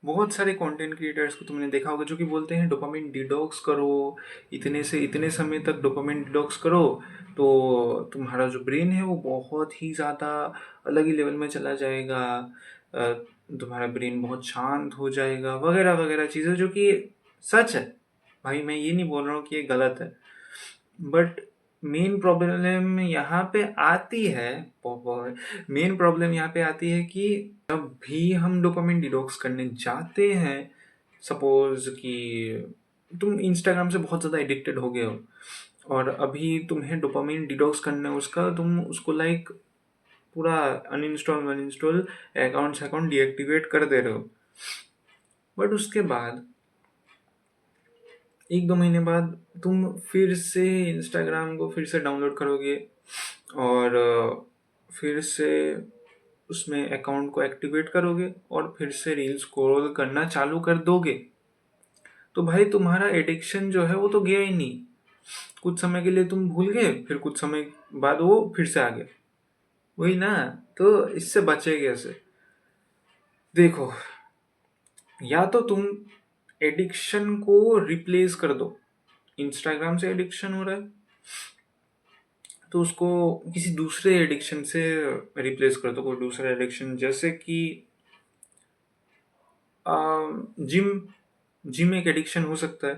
बहुत सारे content creators को तुमने देखा होगा जो कि बोलते हैं डोपामिन डिटॉक्स करो, इतने से इतने समय तक डोपामिन डिटॉक्स करो तो तुम्हारा जो ब्रेन है वो बहुत ही ज़्यादा अलग ही लेवल में चला जाएगा। अ, तुम्हारा ब्रेन बहुत शांत हो जाएगा वगैरह वगैरह चीज़ें, जो कि सच है। भाई मैं ये नहीं बोल रहा हूँ कि ये गलत है, बट मेन प्रॉब्लम यहाँ पे आती है, मेन प्रॉब्लम यहाँ पे आती है कि जब भी हम डोपामिन डिटॉक्स करने जाते हैं, सपोज कि तुम इंस्टाग्राम से बहुत ज़्यादा एडिक्टेड हो गए हो और अभी तुम्हें डोपामिन डिटॉक्स करना है उसका, तुम उसको लाइक पूरा अनइंस्टॉल अनइंस्टॉल अकाउंट डीएक्टिवेट कर दे रहे हो। बट उसके बाद 1-2 महीने बाद तुम फिर से इंस्टाग्राम को फिर से डाउनलोड करोगे और फिर से उसमें अकाउंट को एक्टिवेट करोगे और फिर से रील स्क्रॉल करना चालू कर दोगे। तो भाई तुम्हारा एडिक्शन जो है वो तो गया ही नहीं। कुछ समय के लिए तुम भूल गए, फिर कुछ समय बाद वो फिर से आ गया। वही ना। तो इससे बचे कैसे? देखो, या तो तुम एडिक्शन को रिप्लेस कर दो। इंस्टाग्राम से एडिक्शन हो रहा है तो उसको किसी दूसरे एडिक्शन से रिप्लेस कर दो। कोई दूसरा एडिक्शन, जैसे कि जिम। जिम एक एडिक्शन हो सकता है,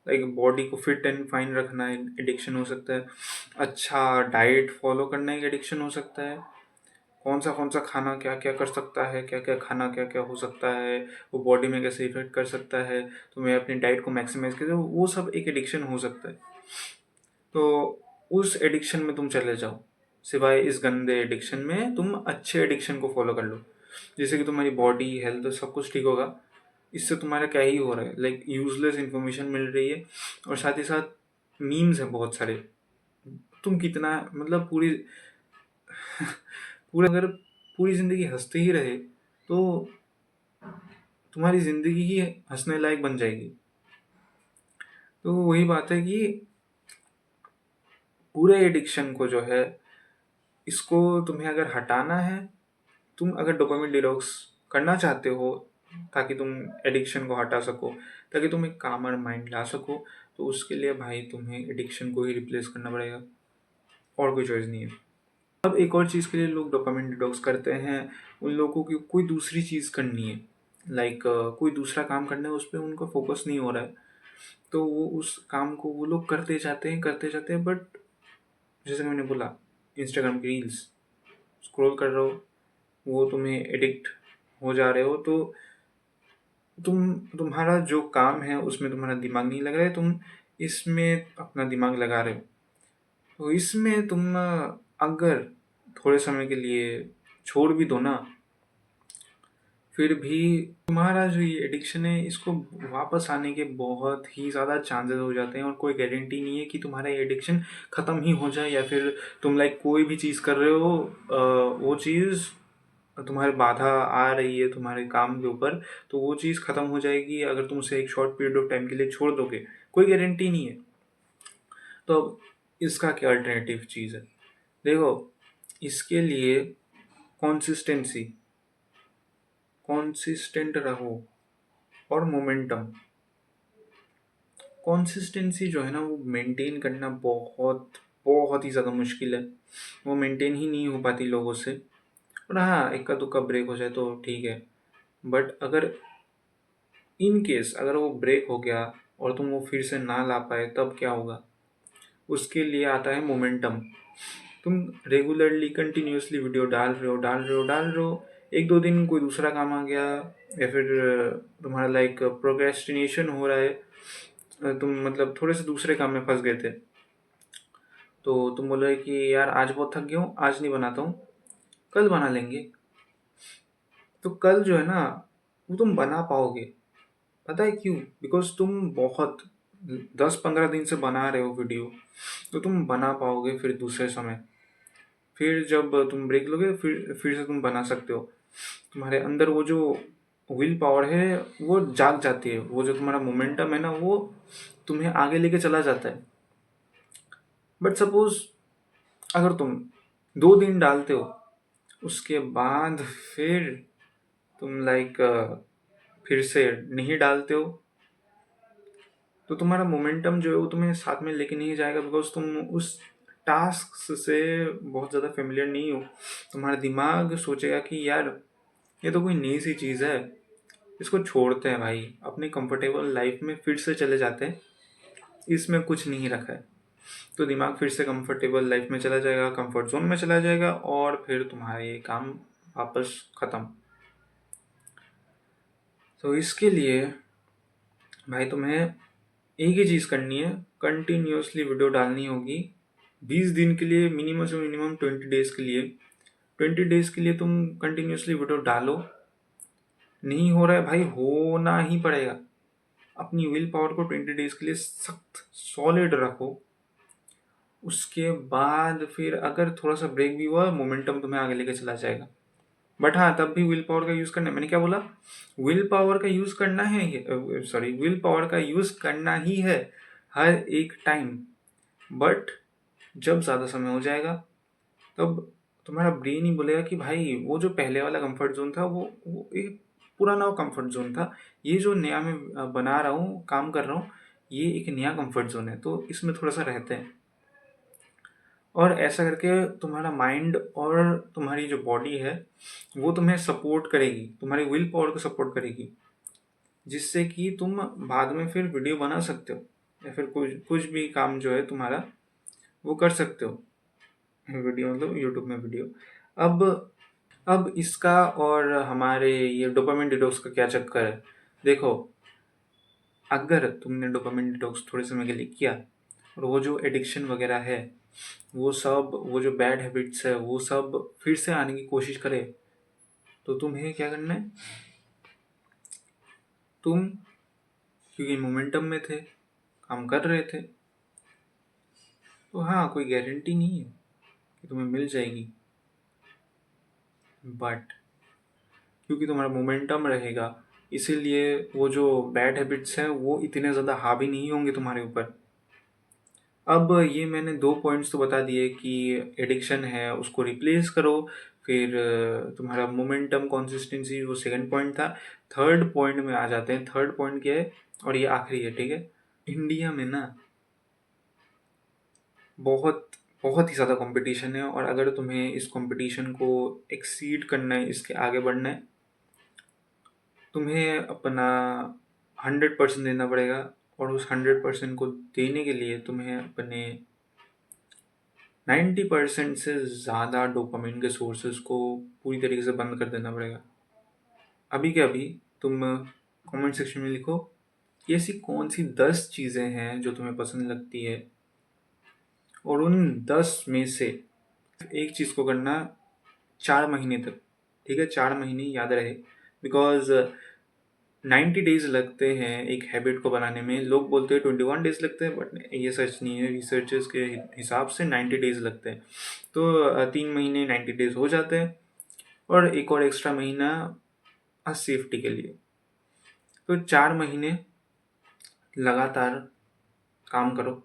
लाइक बॉडी को फिट एंड फाइन रखना एक एडिक्शन हो सकता है। अच्छा डाइट फॉलो करना एक एडिक्शन हो सकता है। कौन सा खाना क्या क्या कर सकता है, क्या क्या खाना क्या क्या हो सकता है, वो बॉडी में कैसे इफेक्ट कर सकता है, तुम्हें अपनी डाइट को मैक्सिमाइज कर, वो सब एक एडिक्शन हो सकता है। तो उस एडिक्शन में तुम चले जाओ। सिवाय इस गंदे एडिक्शन में तुम अच्छे एडिक्शन को फॉलो कर लो, जिससे कि तुम्हारी बॉडी हेल्थ सब कुछ ठीक होगा। इससे तुम्हारा क्या ही हो रहा है, लाइक यूजलेस इंफॉर्मेशन मिल रही है और साथ ही साथ मीम्स है बहुत सारे। तुम कितना मतलब पूरे अगर पूरी जिंदगी हंसते ही रहे तो तुम्हारी जिंदगी ही हंसने लायक बन जाएगी। तो वही बात है कि पूरे एडिक्शन को जो है, इसको तुम्हें अगर हटाना है, तुम अगर डोपामिन डिटॉक्स करना चाहते हो ताकि तुम एडिक्शन को हटा सको, ताकि तुम एक कामर माइंड ला सको, तो उसके लिए भाई तुम्हें एडिक्शन को ही रिप्लेस करना पड़ेगा, और कोई चॉइस नहीं है। अब एक और चीज़ के लिए लोग डोपामिन डिटॉक्स करते हैं, उन लोगों की कोई दूसरी चीज़ करनी है, लाइक कोई दूसरा काम करना है, उस पर उनका फोकस नहीं हो रहा है, तो वो उस काम को वो लोग करते जाते हैं। बट जैसे कि मैंने बोला, इंस्टाग्राम की रील्स स्क्रॉल कर रहे हो, वो तुम्हें एडिक्ट हो जा रहे हो, तो तुम्हारा जो काम है उसमें तुम्हारा दिमाग नहीं लग रहा है, तुम इसमें अपना दिमाग लगा रहे हो। तो इसमें तुम अगर थोड़े समय के लिए छोड़ भी दो ना, फिर भी तुम्हारा जो ये एडिक्शन है इसको वापस आने के बहुत ही ज़्यादा चांसेस हो जाते हैं, और कोई गारंटी नहीं है कि तुम्हारा ये एडिक्शन ख़त्म ही हो जाए, या फिर तुम लाइक कोई भी चीज़ कर रहे हो, वो चीज़ तुम्हारे बाधा आ रही है तुम्हारे काम के ऊपर, तो वो चीज़ ख़त्म हो जाएगी अगर तुम उसे एक शॉर्ट पीरियड ऑफ टाइम के लिए छोड़ दोगे। कोई गारंटी नहीं है। तो अब इसका क्या अल्टरनेटिव चीज़ है? देखो, इसके लिए कॉन्सिस्टेंसी, कॉन्सिस्टेंट रहो, और मोमेंटम। कॉन्सिस्टेंसी जो है ना वो मेंटेन करना बहुत बहुत ही ज़्यादा मुश्किल है, वो मेंटेन ही नहीं हो पाती लोगों से। और हाँ, इक्का दुक्का ब्रेक हो जाए तो ठीक है, बट अगर इन केस अगर वो ब्रेक हो गया और तुम वो फिर से ना ला पाए, तब क्या होगा? उसके लिए आता है मोमेंटम। तुम रेगुलरली कंटिन्यूअसली वीडियो डाल रहे हो, 1-2 दिन कोई दूसरा काम आ गया, या फिर तुम्हारा लाइक प्रोक्रेस्टिनेशन हो रहा है, तुम मतलब थोड़े से दूसरे काम में फंस गए थे, तो तुम बोल रहे कि यार आज बहुत थक गया हूँ, आज नहीं बनाता हूँ, कल बना लेंगे। तो कल जो है ना वो तुम बना पाओगे। पता है क्यों? बिकॉज तुम बहुत 10-15 दिन से बना रहे हो वीडियो, तो तुम बना पाओगे फिर दूसरे समय। फिर जब तुम ब्रेक लोगे फिर से तुम बना सकते हो। तुम्हारे अंदर वो जो विल पावर है वो जाग जाती है, वो जो तुम्हारा मोमेंटम है ना वो तुम्हें आगे लेके चला जाता है। बट सपोज अगर तुम 2 दिन डालते हो, उसके बाद फिर तुम लाइक फिर से नहीं डालते हो, तो तुम्हारा मोमेंटम जो है वो तुम्हें साथ में लेके नहीं जाएगा, बिकॉज तुम उस टास्क से बहुत ज़्यादा फेमिलियर नहीं हो। तुम्हारा दिमाग सोचेगा कि यार ये तो कोई नई सी चीज़ है, इसको छोड़ते हैं भाई, अपनी कंफर्टेबल लाइफ में फिर से चले जाते हैं, इसमें कुछ नहीं रखा है। तो दिमाग फिर से कंफर्टेबल लाइफ में चला जाएगा, कंफर्ट जोन में चला जाएगा, और फिर तुम्हारा ये काम वापस ख़त्म। तो इसके लिए भाई तुम्हें एक ही चीज़ करनी है, कंटिन्यूसली वीडियो डालनी होगी 20 दिन के लिए, मिनिमम से मिनिमम 20 डेज़ के लिए। 20 डेज़ के लिए तुम कंटिन्यूसली वीडियो डालो। नहीं हो रहा है भाई, होना ही पड़ेगा। अपनी विल पावर को 20 डेज़ के लिए सख्त सॉलिड रखो। उसके बाद फिर अगर थोड़ा सा ब्रेक भी हुआ, मोमेंटम तुम्हें आगे लेके चला जाएगा। बट हाँ, तब भी विल पावर का यूज़ करना है। मैंने क्या बोला? विल पावर का यूज़ करना है, सॉरी, विल पावर का यूज़ करना ही है हर एक टाइम। बट जब ज़्यादा समय हो जाएगा तब तुम्हारा ब्रेन ही बोलेगा कि भाई वो जो पहले वाला कंफर्ट जोन था वो एक पुराना कंफर्ट जोन था, ये जो नया मैं बना रहा हूँ, काम कर रहा हूँ, ये एक नया कंफर्ट जोन है, तो इसमें थोड़ा सा रहते हैं। और ऐसा करके तुम्हारा माइंड और तुम्हारी जो बॉडी है वो तुम्हें सपोर्ट करेगी, तुम्हारी विल पावर को सपोर्ट करेगी, जिससे कि तुम बाद में फिर वीडियो बना सकते हो, या फिर कुछ कुछ भी काम जो है तुम्हारा वो कर सकते हो। वीडियो मतलब यूट्यूब में वीडियो। अब इसका और हमारे ये डोपामिन डिटॉक्स का क्या चक्कर है? देखो, अगर तुमने डोपामिन डिटॉक्स थोड़े समय के लिए किया और वो जो एडिक्शन वगैरह है, वो सब, वो जो बैड हैबिट्स है वो सब फिर से आने की कोशिश करे, तो तुम्हें क्या करना है? तुम क्योंकि मोमेंटम में थे, काम कर रहे थे, तो हाँ, कोई गारंटी नहीं है कि तुम्हें मिल जाएगी, बट क्योंकि तुम्हारा मोमेंटम रहेगा, इसीलिए वो जो बैड हैबिट्स हैं वो इतने ज़्यादा हावी नहीं होंगे तुम्हारे ऊपर। अब ये मैंने 2 पॉइंट्स तो बता दिए कि एडिक्शन है उसको रिप्लेस करो, फिर तुम्हारा मोमेंटम कंसिस्टेंसी वो सेकंड पॉइंट था। थर्ड पॉइंट में आ जाते हैं। थर्ड पॉइंट क्या है, और ये आखिरी है, ठीक है? इंडिया में ना बहुत बहुत ही ज़्यादा कंपटीशन है, और अगर तुम्हें इस कंपटीशन को एक्सीड करना है, इसके आगे बढ़ना है, तुम्हें अपना 100% देना पड़ेगा। और उस 100% को देने के लिए तुम्हें अपने 90% से ज़्यादा डोपामिन के सोर्सेज को पूरी तरीके से बंद कर देना पड़ेगा। अभी के अभी तुम कमेंट सेक्शन में लिखो कि ऐसी कौन सी 10 चीज़ें हैं जो तुम्हें पसंद लगती है, और उन 10 में से एक चीज़ को करना 4 महीने तक, ठीक है? 4 महीने याद रहे, बिकॉज 90 डेज लगते हैं एक हैबिट को बनाने में। लोग बोलते हैं 21 डेज लगते हैं, बट ये सच नहीं है। रिसर्चर्स के हिसाब से 90 डेज लगते हैं। तो 3 महीने 90 डेज हो जाते हैं, और एक और एक्स्ट्रा महीना सेफ्टी के लिए। तो 4 महीने लगातार काम करो,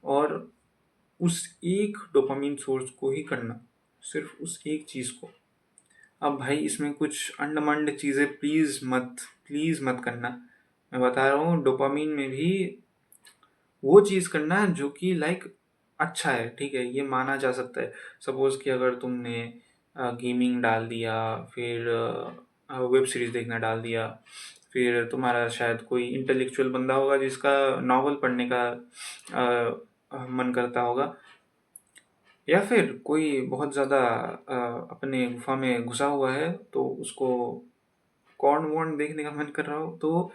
और उस एक डोपामिन सोर्स को ही करना, सिर्फ उस एक चीज़ को। अब भाई इसमें कुछ अंडमंड चीज़ें प्लीज़ मत करना। मैं बता रहा हूँ, डोपामिन में भी वो चीज़ करना जो कि लाइक अच्छा है, ठीक है? ये माना जा सकता है। सपोज़ कि अगर तुमने गेमिंग डाल दिया, फिर वेब सीरीज़ देखना डाल दिया, फिर तुम्हारा शायद कोई इंटेलेक्चुअल बंदा होगा जिसका नॉवल पढ़ने का मन करता होगा, या फिर कोई बहुत ज़्यादा अपने गुफ़ा में घुसा हुआ है तो उसको कॉर्न-वॉर्न देखने का मन कर रहा हो, तो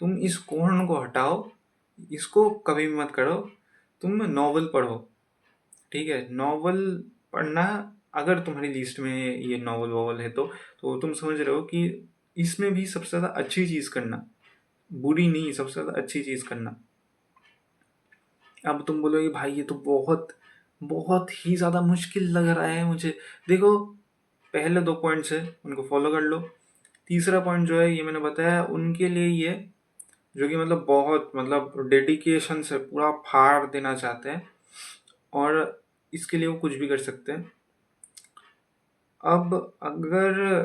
तुम इस कॉर्न को हटाओ, इसको कभी भी मत करो, तुम नॉवल पढ़ो, ठीक है? नॉवल पढ़ना, अगर तुम्हारी लिस्ट में ये नॉवल-वॉवल है तो तुम समझ रहे हो कि इसमें भी सबसे ज़्यादा अच्छी चीज़ करना, बुरी नहीं, सबसे ज़्यादा अच्छी चीज़ करना। अब तुम बोलोगे भाई ये तो बहुत बहुत ही ज़्यादा मुश्किल लग रहा है मुझे। देखो, पहले 2 पॉइंट्स है, उनको फॉलो कर लो। तीसरा पॉइंट जो है ये मैंने बताया उनके लिए ही है, जो कि मतलब बहुत मतलब डेडिकेशन से पूरा फाड़ देना चाहते हैं, और इसके लिए वो कुछ भी कर सकते हैं। अब अगर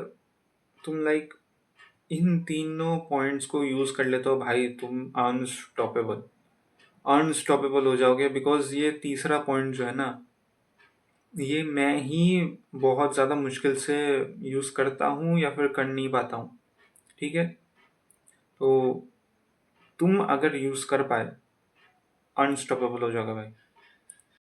तुम लाइक इन तीनों पॉइंट्स को यूज़ कर लेते हो भाई, तुम अनस्टॉपेबल अनस्टॉपेबल हो जाओगे। बिकॉज ये तीसरा पॉइंट जो है ना, ये मैं ही बहुत ज़्यादा मुश्किल से यूज़ करता हूँ या फिर कर नहीं पाता हूँ। ठीक है, तो तुम अगर यूज़ कर पाए, अनस्टॉपेबल हो जाओगे भाई।